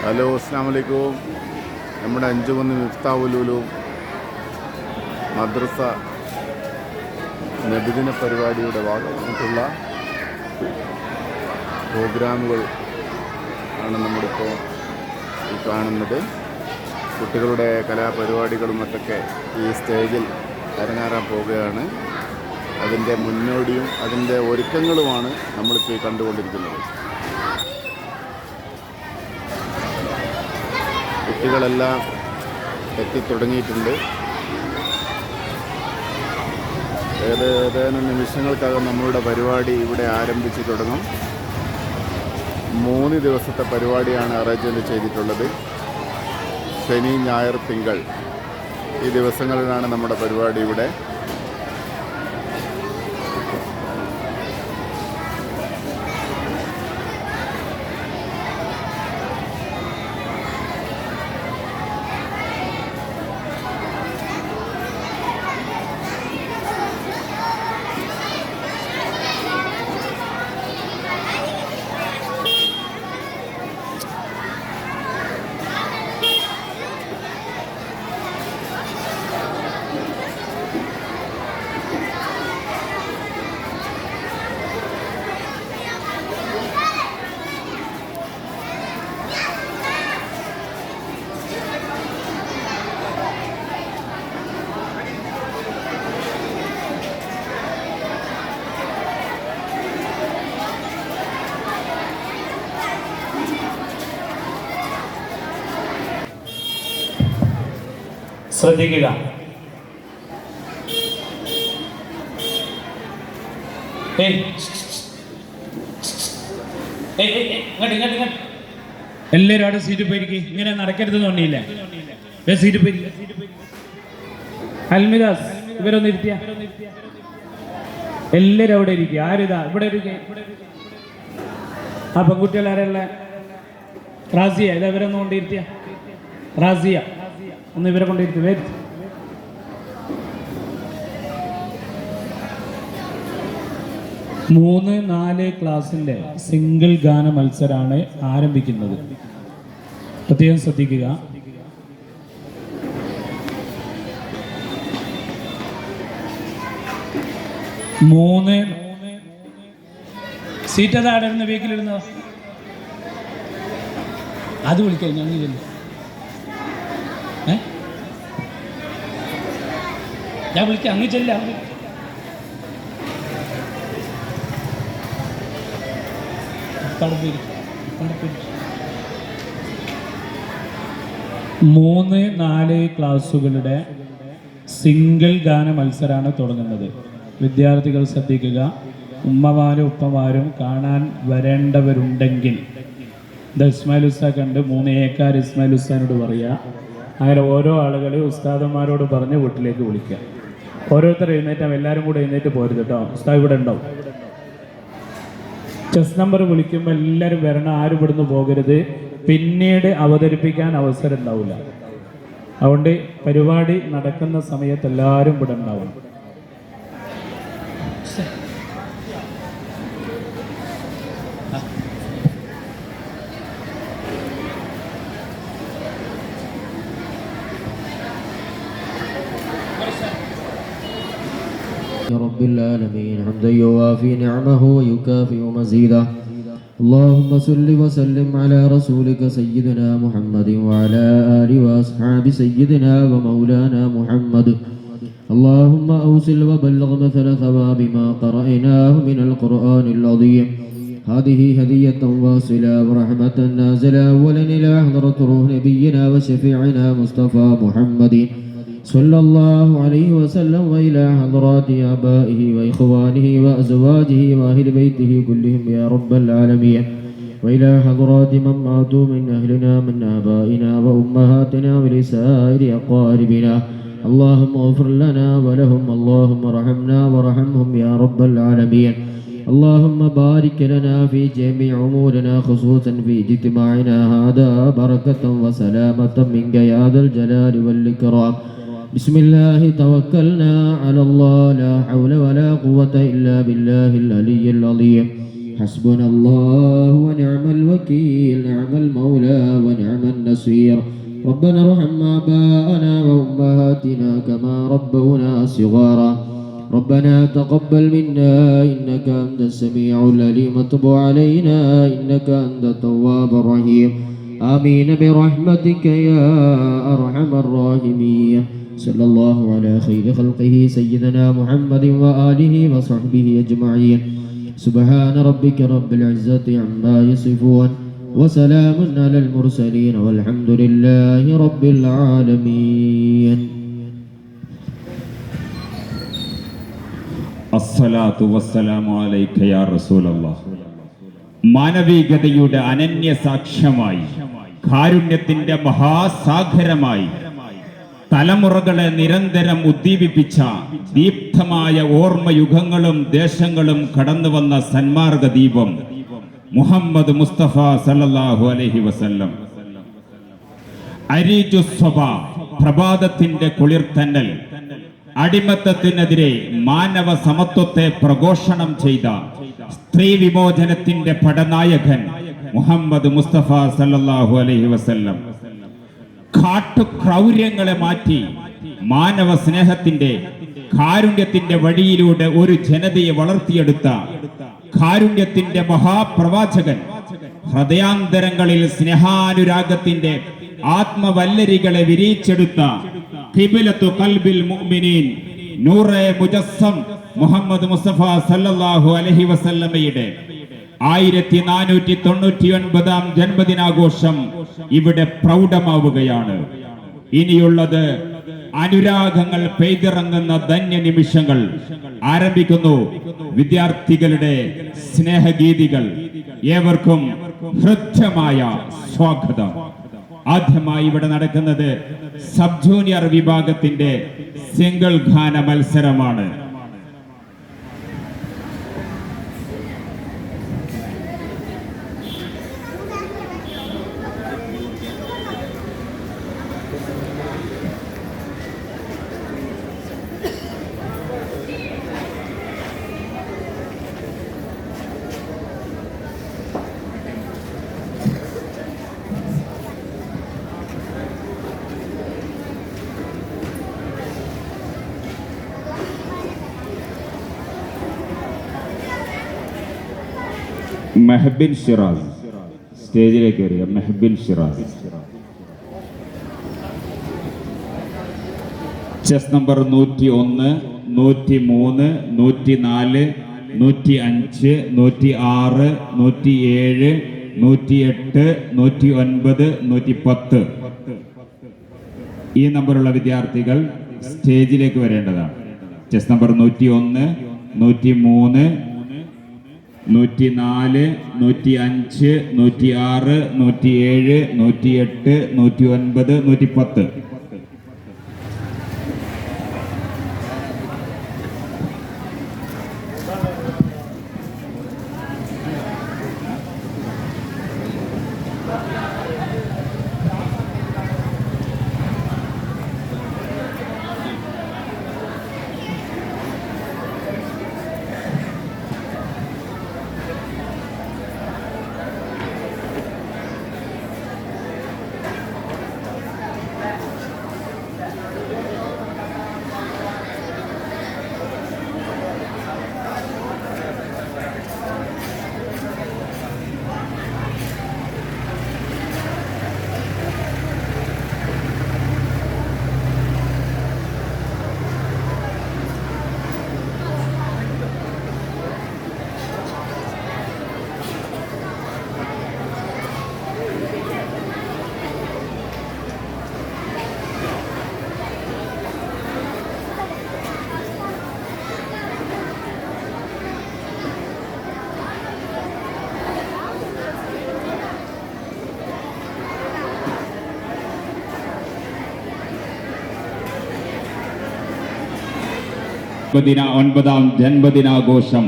Hello, അസ്സലാമു അലൈക്കും. നമ്മുടെ അഞ്ചുകുന്ന് മിഫ്താഹുൽ മദ്രസ നബിദിന പരിപാടിയുടെ ഭാഗമായിട്ടുള്ള പ്രോഗ്രാമുകൾ ആണ് നമ്മളിപ്പോൾ ഈ കാണുന്നത്. കുട്ടികളുടെ കലാപരിപാടികളും മറ്റൊക്കെ ഈ സ്റ്റേജിൽ അരങ്ങേറാൻ പോവുകയാണ്. അതിൻ്റെ മുന്നോടിയും അതിൻ്റെ ഒരുക്കങ്ങളുമാണ് നമ്മളിപ്പോൾ ഈ കണ്ടുകൊണ്ടിരിക്കുന്നത്. കുട്ടികളെല്ലാം എത്തിത്തുടങ്ങിയിട്ടുണ്ട്. ഏതാനും നിമിഷങ്ങൾക്കകം നമ്മളുടെ പരിപാടി ഇവിടെ ആരംഭിച്ചു തുടങ്ങും. 3 ദിവസത്തെ പരിപാടിയാണ് അറേഞ്ച്മെൻറ്റ് ചെയ്തിട്ടുള്ളത്. ശനി, ഞായർ, തിങ്കൾ ഈ ദിവസങ്ങളിലാണ് നമ്മുടെ പരിപാടി ഇവിടെ. ശ്രദ്ധിക്കുക. എല്ലാവരും അവിടെ സീറ്റ് പോയിരിക്കും. ഇങ്ങനെ നടക്കരുതെന്ന് തോന്നിയില്ല. സീറ്റ് പോയിരിക്കും. അൽമിദാസ് ഇവരൊന്ന് ഇരുത്തിയ എല്ലാവരും അവിടെ ഇരിക്കുക. ആരിതാ ഇവിടെ ഇരിക്കുക? ആ പെൺകുട്ടികൾ ആരല്ല? റാസിയ. ഇതാ ഇവരൊന്നും കൊണ്ടിരുത്തിയ റാസിയ ഒന്ന് ഇവരെ കൊണ്ടിരുത്തി. 3-4 ക്ലാസിന്റെ സിംഗിൾ ഗാന മത്സരമാണ് ആരംഭിക്കുന്നത്. പ്രത്യേകം ശ്രദ്ധിക്കുക. സീറ്റ് അതാ അടരുന്ന വീക്കിലിരുന്നോ? അത് വിളിക്കാം. ഞാൻ വിളിക്കാം. അങ്ങ് ചെല്ല. മൂന്ന് 4 ക്ലാസ്സുകളുടെ സിംഗിൾ ഗാന മത്സരമാണ് തുടങ്ങുന്നത്. വിദ്യാർത്ഥികൾ ശ്രദ്ധിക്കുക. ഉമ്മമാരും ഉപ്പമാരും കാണാൻ വരേണ്ടവരുണ്ടെങ്കിൽ ഇത് ഇസ്മായിൽ ഉസ്താദ് കണ്ട് 3 ഏക്കാർ ഇസ്മായിൽ ഉസ്താദിനോട് പറയുക. അങ്ങനെ ഓരോ ആളുകളെ ഉസ്താദന്മാരോട് പറഞ്ഞ് വീട്ടിലേക്ക് വിളിക്കുക. ഓരോരുത്തർ എഴുന്നേറ്റാൽ എല്ലാവരും കൂടെ എഴുന്നേറ്റ് പോരുത് കേട്ടോ. ഉസ്താദ് ഇവിടെ ഉണ്ടാവും. ചെസ് നമ്പർ വിളിക്കുമ്പോൾ എല്ലാവരും വരണം. ആരും ഇവിടുന്ന് പോകരുത്. പിന്നീട് അവതരിപ്പിക്കാൻ അവസരം ഉണ്ടാവില്ല. അതുകൊണ്ട് പരിപാടി നടക്കുന്ന സമയത്ത് എല്ലാവരും ഇവിടെ ഉണ്ടാവണം. رب العالمين حمدا يوافي نعمه ويكافئ مزيده. اللهم صل وسلم على رسولك سيدنا محمد وعلى آله وأصحاب سيدنا ومولانا محمد. اللهم أوصل وبلغ مثل ثواب ما قرأناه من القرآن العظيم. هذه هدية واصلة ورحمة نازلة أولا إلى حضرة روح نبينا وشفيعنا مصطفى محمد صلى الله عليه وسلم وإلى حضرات آبائه وإخوانه وأزواجه وأهل بيته كلهم يا رب العالمين، وإلى حضرات من ماتوا من أهلنا من آبائنا وأمهاتنا ولسائر أقاربنا. اللهم اغفر لنا ولهم. اللهم ارحمنا وارحمهم يا رب العالمين. اللهم بارك لنا في جميع أمورنا خصوصا في اجتماعنا هذا بركة وسلامة منك يا ذا الجلال والإكرام. بسم الله توكلنا على الله لا حول ولا قوة إلا بالله العلي العظيم. حسبنا الله ونعم الوكيل، نعم المولى ونعم نصير ربنا ارحم آباءنا وأمهاتنا كما ربونا صغارا ربنا تقبل منا إنك أنت السميع العليم وتب علينا إنك أنت التواب الرحيم آمين برحمتك يا أرحم الراحمين صلى الله على خير خلقه سيدنا محمد وآله وصحبه أجمعين سبحان ربك رب العزة عما يصفون وسلام على المرسلين والحمد لله رب العالمين അസ്സലാത്തു വസ്സലാമു അലൈക യാ റസൂലല്ലാഹ്. മാനവികതയുടെ അനന്യ സാക്ഷ്യമായി, കാരുണ്യത്തിന്റെ മഹാസാഗരമായി, തലമുറകളെ നിരന്തരം ഉദ്ദീപിപ്പിച്ച ദീപ്തമായ ഓർമ്മയുഗങ്ങളും ദേശങ്ങളും കടന്നു വന്ന സന്മാർഗ ദീപം മുഹമ്മദ് മുസ്തഫ സല്ലല്ലാഹു അലൈഹി വസല്ലം. അരീജുസ്വബ, പ്രഭാതത്തിന്റെ കുളിർത്തന്നൽ, അടിമത്തത്തിനെതിരെ മാനവ സമത്വത്തെ പ്രഘോഷണം ചെയ്ത സ്ത്രീ വിമോചനത്തിന്റെ പടനായകൻ മുഹമ്മദ് മുസ്തഫ സല്ലല്ലാഹു അലൈഹി വസല്ലം. കാട്ടുക്രൗര്യങ്ങളെ മാറ്റി മാനവ സ്നേഹത്തിന്റെ, കാരുണ്യത്തിന്റെ വഴിയിലൂടെ ഒരു ജനതയെ വളർത്തിയെടുത്ത കാരുണ്യത്തിന്റെ മഹാപ്രവാചകൻ, ഹൃദയാന്തരങ്ങളിൽ സ്നേഹാനുരാഗത്തിന്റെ ആത്മവല്ലരികളെ വിരിച്ചെടുത്ത ഖിബലത്തു ഖൽബിൽ മുഅ്മിനീൻ നൂറെ മുജസ്സം മുഹമ്മദ് മുസ്തഫ സല്ലല്ലാഹു അലൈഹി വസല്ലമയുടെ 1499 ജന്മദിനാഘോഷം ഇവിടെ പ്രൗഢമാവുകയാണ്. ഇനിയുള്ളത് അനുരാഗങ്ങൾ പെയ്തിറങ്ങുന്ന ധന്യ നിമിഷങ്ങൾ ആരംഭിക്കുന്നു. വിദ്യാർത്ഥികളുടെ സ്നേഹഗീതികൾ. ഏവർക്കും ഹൃദ്യമായ സ്വാഗതം. ആദ്യമായി ഇവിടെ നടക്കുന്നത് സബ് ജൂനിയർ വിഭാഗത്തിന്റെ സിംഗിൾ ഗാന മത്സരമാണ്. മെഹബിൻ ഷിറാസ് സ്റ്റേജിലേക്ക് വരിക. മെഹബിൻ ഷിറാസ്. ചെസ് നമ്പർ 101, 103, 104, 105, 106, 107, 108, 109, 110 ഈ നമ്പറുള്ള വിദ്യാർത്ഥികൾ സ്റ്റേജിലേക്ക് വരേണ്ടതാണ്. Chess number 101, 103, 104, 105, 106, 107, 108, 109, 110. ഒൻപതാം ജന്മദിനാഘോഷം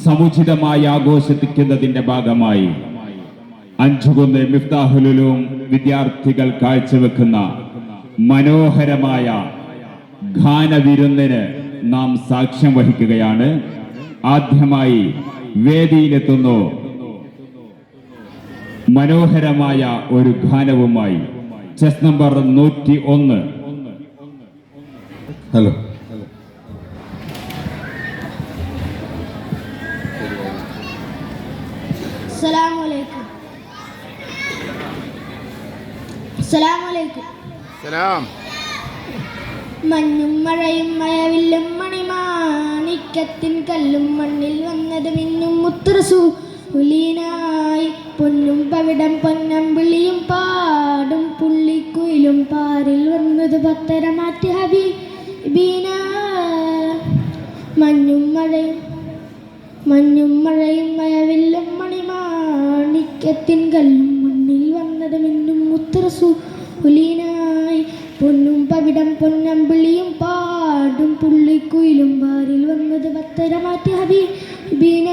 സമുചിതമായി ആഘോഷിക്കുന്നതിന്റെ ഭാഗമായി അഞ്ചുകുന്ന് മിഫ്താഹുലുലൂം വിദ്യാർത്ഥികൾ കാഴ്ചവെക്കുന്ന മനോഹരമായ ഗാനവിരുന്നിന് നാം സാക്ഷ്യം വഹിക്കുകയാണ്. ആദ്യമായി വേദിയിലെത്തുന്നു മനോഹരമായ ഒരു ഗാനവുമായി ചെസ് നമ്പർ 101. ഹലോ സലാം. മഞ്ഞും മഴയും മഴവില്ലും മണിമാണിക്കത്തിൻ കല്ലും മണ്ണിൽ വന്നത് മിന്നും മുത്തറസൂലിനായി പൊന്നും പവിടം പൊന്നമ്പിളിയും പാടും പുള്ളിക്കുയിലും പാരിൽ വന്നത് പത്തരമാറ്റ് ഹബീബീന. മഞ്ഞും മഴയും മഴവില്ലും മണിമാണിക്കത്തിൻ കല്ലും മണ്ണിൽ വന്നത് മിന്നും മുത്തറസൂലിനായി പൊന്നും പവിടം പൊന്നമ്പിളിയും പാടും പുള്ളിക്കുയിലും പാരിൽ വന്നത് പത്തരമാറ്റ് ഹബീബീന.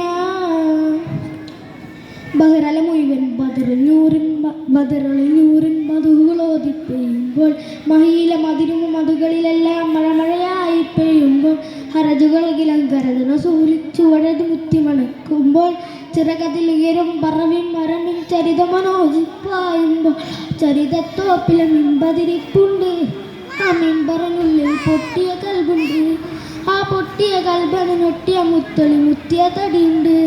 ബഹ്റല മുഴുവൻ ബദറിൽ നൂറിൻ മധുകളോതി പെയ്യുമ്പോൾ മഹീല മതിരും മധുകളിലെല്ലാം മഴയായി പെയ്യുമ്പോൾ ഹറജുകൾ കിലങ്കരതന സൂലിച്ചുവഴത് മുത്തിമണക്കുമ്പോൾ ചിറകതിൽ ഉയരും പറവിൻ മരമിൻ ചരിത മനോജിപ്പായുമ്പോൾ ചരിതത്തോപ്പിലെ മിമ്പതിരിപ്പുണ്ട്. ആ മിമ്പറിനുള്ളിൽ പൊട്ടിയ കൽബുണ്ട്. ആ പൊട്ടിയ കൽബന് നൊട്ടിയ മുത്തിയ തടിയുണ്ട്.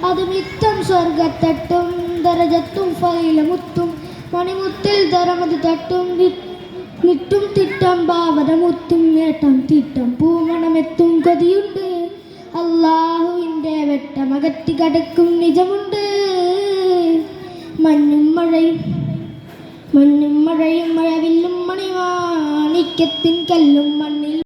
അത് മിത്തം സ്വർഗത്തട്ടും ദരജത്തും ഫൈലമുത്തും മണിമുത്തിൽ ദരമത് തട്ടും നിട്ടും തിട്ടം ഭാവനമുത്തും നേട്ടം തിട്ടം പൂമണമെത്തും കൊതിയുണ്ട്. അള്ളാഹുവിൻ്റെ വെട്ടമകറ്റി കടക്കും നിജമുണ്ട്. മഞ്ഞും മഴയും മഴവില്ലും മണിമാണിക്യത്തിൻ കല്ലും മണ്ണിൽ